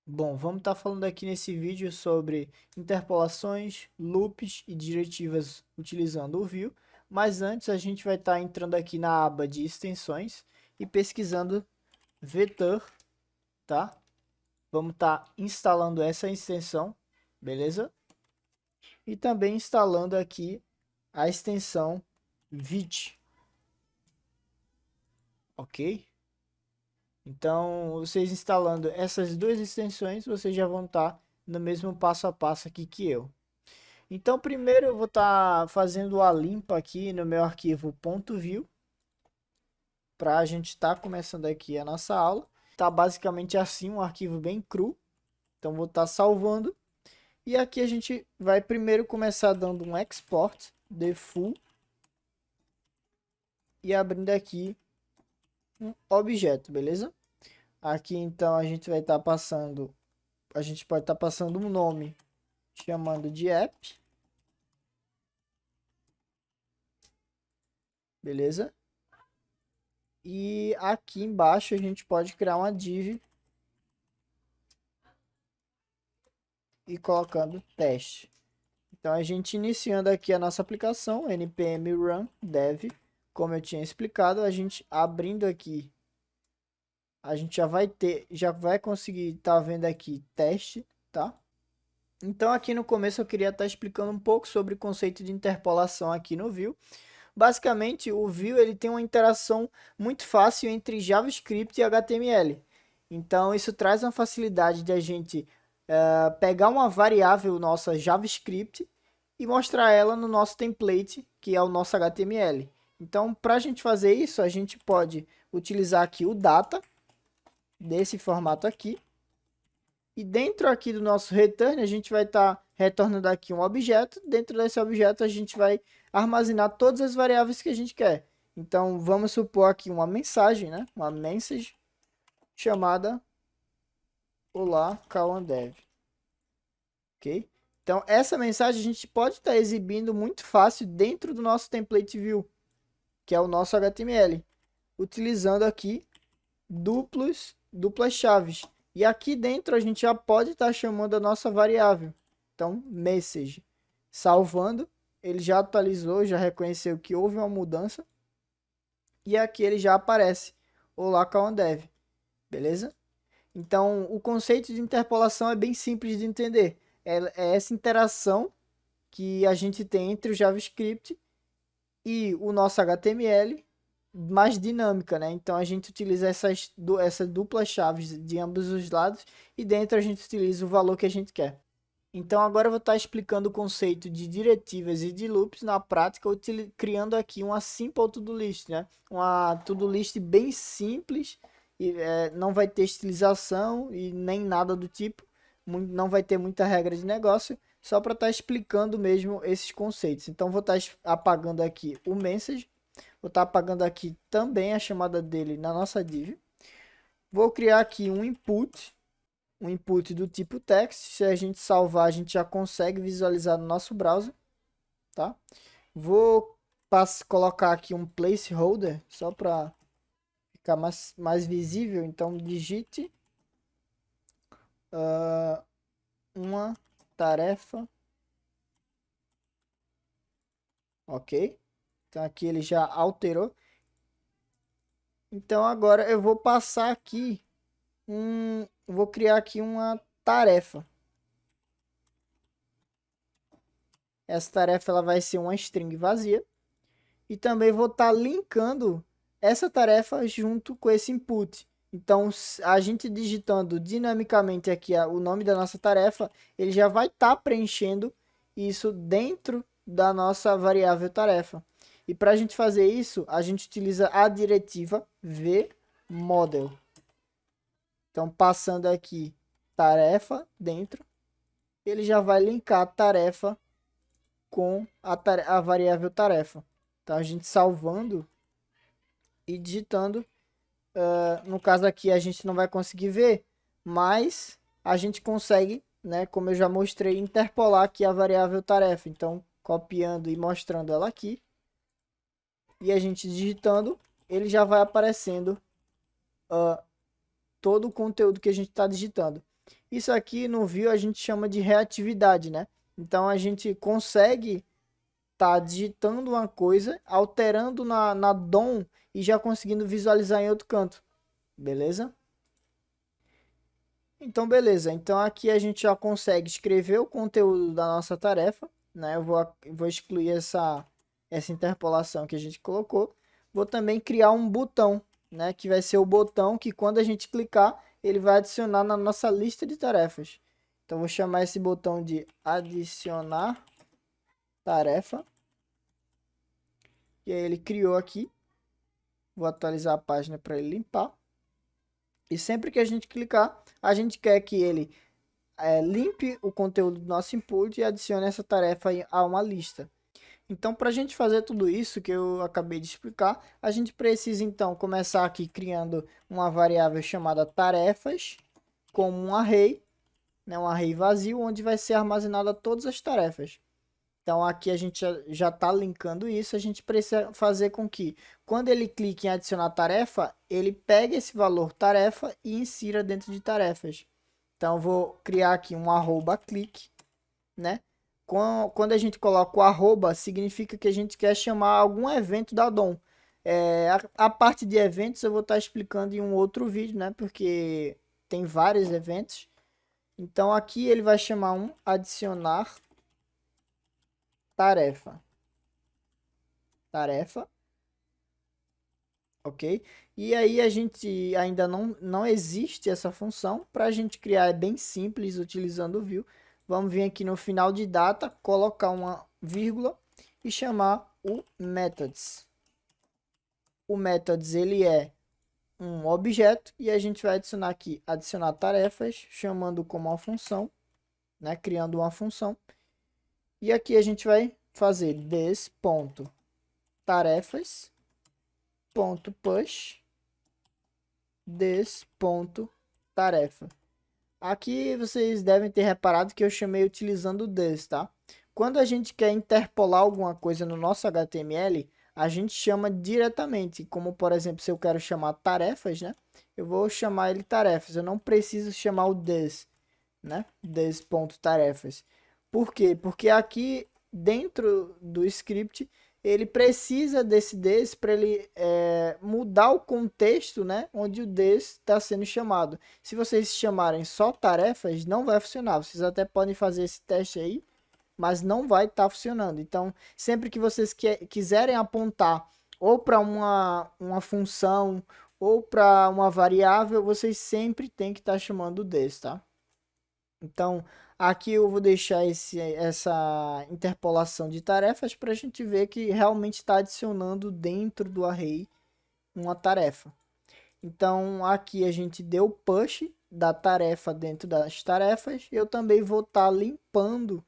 Bom, vamos estar falando aqui nesse vídeo sobre interpolações, loops e diretivas utilizando o Vue, mas antes a gente vai estar entrando aqui na aba de extensões e pesquisando Vector, tá? Vamos estar instalando essa extensão, beleza? E também instalando aqui a extensão Vite, ok? Então, vocês instalando essas duas extensões, vocês já vão estar no mesmo passo a passo aqui que eu. Então, primeiro eu vou estar fazendo a limpa aqui no meu arquivo .vue, para a gente estar começando aqui a nossa aula. Tá basicamente assim, um arquivo bem cru. Então, vou estar salvando. E aqui a gente vai primeiro começar dando um export de full e abrindo aqui um objeto, beleza? Aqui então a gente vai estar passando, a gente pode estar passando um nome chamando de app, beleza? E aqui embaixo a gente pode criar uma div e colocando teste. Então a gente iniciando aqui a nossa aplicação, npm run dev, como eu tinha explicado, a gente abrindo aqui, a gente já vai conseguir estar vendo aqui teste, tá? Então aqui no começo eu queria estar explicando um pouco sobre o conceito de interpolação aqui no Vue. Basicamente, o Vue ele tem uma interação muito fácil entre JavaScript e HTML. Então, isso traz uma facilidade de a gente pegar uma variável nossa JavaScript e mostrar ela no nosso template, que é o nosso HTML. Então, para a gente fazer isso, a gente pode utilizar aqui o data, desse formato aqui. E dentro aqui do nosso return, a gente vai estar retornando aqui um objeto. Dentro desse objeto, a gente vai armazenar todas as variáveis que a gente quer. Então, vamos supor aqui uma mensagem, né? Uma message chamada Olá, Kawandev. Ok? Então, essa mensagem a gente pode estar exibindo muito fácil dentro do nosso template view, que é o nosso HTML, utilizando aqui duplas chaves. E aqui dentro a gente já pode estar chamando a nossa variável. Então, message. Salvando, ele já atualizou, já reconheceu que houve uma mudança. E aqui ele já aparece. Olá, Kawandev. Beleza? Então, o conceito de interpolação é bem simples de entender. É essa interação que a gente tem entre o JavaScript e o nosso HTML mais dinâmica, né? Então a gente utiliza essa dupla chaves de ambos os lados e dentro a gente utiliza o valor que a gente quer. Então agora eu vou estar explicando o conceito de diretivas e de loops na prática, criando aqui uma simple to-do list, né? Uma to-do list bem simples e não vai ter estilização e nem nada do tipo, não vai ter muita regra de negócio, só para estar explicando mesmo esses conceitos. Então vou estar apagando aqui o message. Vou estar apagando aqui também a chamada dele na nossa div. Vou criar aqui um input do tipo text. Se a gente salvar, a gente já consegue visualizar no nosso browser, tá? Vou colocar aqui um placeholder só para ficar mais visível. Então, digite uma tarefa, ok? Então, aqui ele já alterou. Então, agora eu vou passar aqui vou criar aqui uma tarefa. Essa tarefa ela vai ser uma string vazia. E também vou estar linkando essa tarefa junto com esse input. Então, a gente digitando dinamicamente aqui o nome da nossa tarefa, ele já vai estar preenchendo isso dentro da nossa variável tarefa. E para a gente fazer isso, a gente utiliza a diretiva vModel. Então, passando aqui tarefa dentro, ele já vai linkar a tarefa com a variável tarefa. Então, a gente salvando e digitando. No caso aqui, a gente não vai conseguir ver, mas a gente consegue, né, como eu já mostrei, interpolar aqui a variável tarefa. Então, copiando e mostrando ela aqui. E a gente digitando, ele já vai aparecendo todo o conteúdo que a gente está digitando. Isso aqui no view a gente chama de reatividade, né? Então a gente consegue tá digitando uma coisa, alterando na DOM e já conseguindo visualizar em outro canto, beleza? Então, beleza. Então, aqui a gente já consegue escrever o conteúdo da nossa tarefa, né? Eu vou excluir essa interpolação que a gente colocou. Vou também criar um botão, né? Que vai ser o botão que quando a gente clicar, ele vai adicionar na nossa lista de tarefas. Então, vou chamar esse botão de adicionar tarefa. E aí ele criou aqui. Vou atualizar a página para ele limpar. E sempre que a gente clicar, a gente quer que ele limpe o conteúdo do nosso input e adicione essa tarefa a uma lista. Então, para a gente fazer tudo isso que eu acabei de explicar, a gente precisa então começar aqui criando uma variável chamada tarefas, como um array, né, um array vazio, onde vai ser armazenada todas as tarefas. Então, aqui a gente já está linkando isso. A gente precisa fazer com que, quando ele clique em adicionar tarefa, ele pegue esse valor tarefa e insira dentro de tarefas. Então, eu vou criar aqui um arroba clique, né? Quando a gente coloca o arroba, significa que a gente quer chamar algum evento da DOM. A parte de eventos eu vou estar explicando em um outro vídeo, né? Porque tem vários eventos. Então, aqui ele vai chamar um adicionar tarefa. Tarefa, ok? E aí a gente ainda não existe essa função. Para a gente criar é bem simples utilizando o view. Vamos vir aqui no final de data, colocar uma vírgula e chamar o methods. O methods ele é um objeto e a gente vai adicionar aqui adicionar tarefas, chamando como uma função, né? Criando uma função. E aqui a gente vai fazer this.tarefas .push this.tarefa. Aqui vocês devem ter reparado que eu chamei utilizando this, tá? Quando a gente quer interpolar alguma coisa no nosso HTML, a gente chama diretamente, como por exemplo, se eu quero chamar tarefas, né? Eu vou chamar ele tarefas, eu não preciso chamar o this, né? This.tarefas. Por quê? Porque aqui dentro do script ele precisa desse this para ele mudar o contexto, né, onde o this está sendo chamado. Se vocês chamarem só tarefas, não vai funcionar. Vocês até podem fazer esse teste aí, mas não vai estar funcionando. Então, sempre que vocês quiserem apontar ou para uma função ou para uma variável, vocês sempre têm que estar chamando o this, tá? Então, aqui eu vou deixar essa interpolação de tarefas para a gente ver que realmente está adicionando dentro do array uma tarefa. Então, aqui a gente deu push da tarefa dentro das tarefas. Eu também vou estar limpando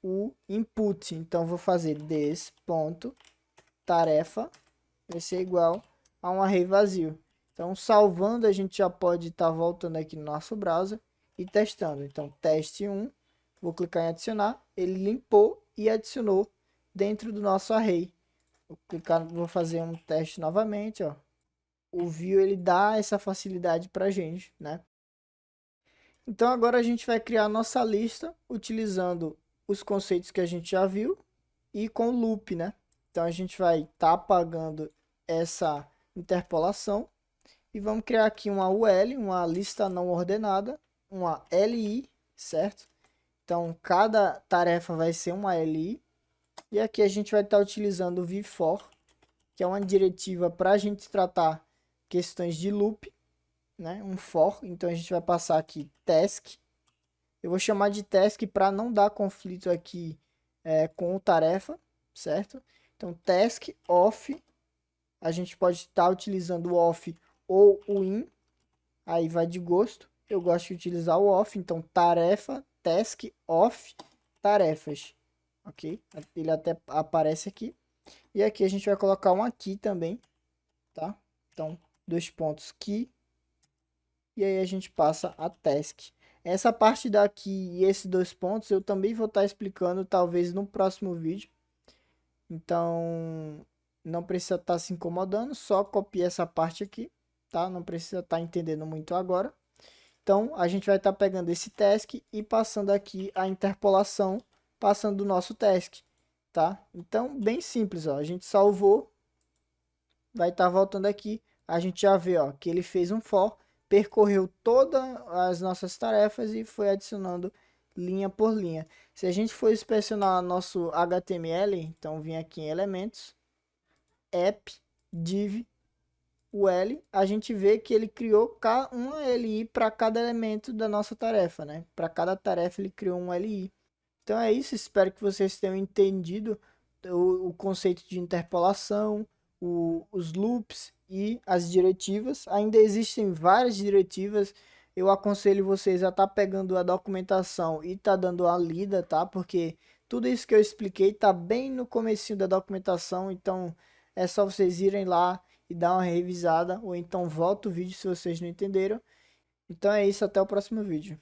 o input. Então, vou fazer this.tarefa vai ser igual a um array vazio. Então, salvando, a gente já pode estar voltando aqui no nosso browser e testando. Então, teste 1, vou clicar em adicionar, ele limpou e adicionou dentro do nosso array. Vou clicar, vou fazer um teste novamente, ó. O view ele dá essa facilidade pra gente, né? Então agora a gente vai criar a nossa lista utilizando os conceitos que a gente já viu e com loop, né? Então a gente vai estar apagando essa interpolação e vamos criar aqui uma UL, uma lista não ordenada, uma LI, certo? Então cada tarefa vai ser uma LI e aqui a gente vai estar utilizando o v-for, que é uma diretiva para a gente tratar questões de loop, né? Um for, então a gente vai passar aqui task. Eu vou chamar de task para não dar conflito aqui com o tarefa, certo? Então task off, a gente pode estar utilizando o off ou o in, aí vai de gosto. Eu gosto de utilizar o off, então tarefa, task off, tarefas, ok? Ele até aparece aqui. E aqui a gente vai colocar um aqui também, tá? Então, dois pontos key. E aí a gente passa a task. Essa parte daqui e esses dois pontos eu também vou estar explicando talvez no próximo vídeo. Então, não precisa estar se incomodando, só copia essa parte aqui, tá? Não precisa estar entendendo muito agora. Então, a gente vai estar pegando esse task e passando aqui a interpolação, passando do nosso task, tá? Então, bem simples, ó. A gente salvou, vai estar voltando aqui, a gente já vê, ó, que ele fez um for, percorreu todas as nossas tarefas e foi adicionando linha por linha. Se a gente for inspecionar nosso HTML, então vim aqui em elementos, app, div, o L, a gente vê que ele criou uma LI para cada elemento da nossa tarefa, né? Para cada tarefa ele criou um LI. Então é isso, espero que vocês tenham entendido o conceito de interpolação, os loops e as diretivas. Ainda existem várias diretivas. Eu aconselho vocês a estar pegando a documentação e tá dando a lida, tá? Porque tudo isso que eu expliquei tá bem no comecinho da documentação, então é só vocês irem lá e dar uma revisada, ou então volta o vídeo se vocês não entenderam. Então é isso, até o próximo vídeo.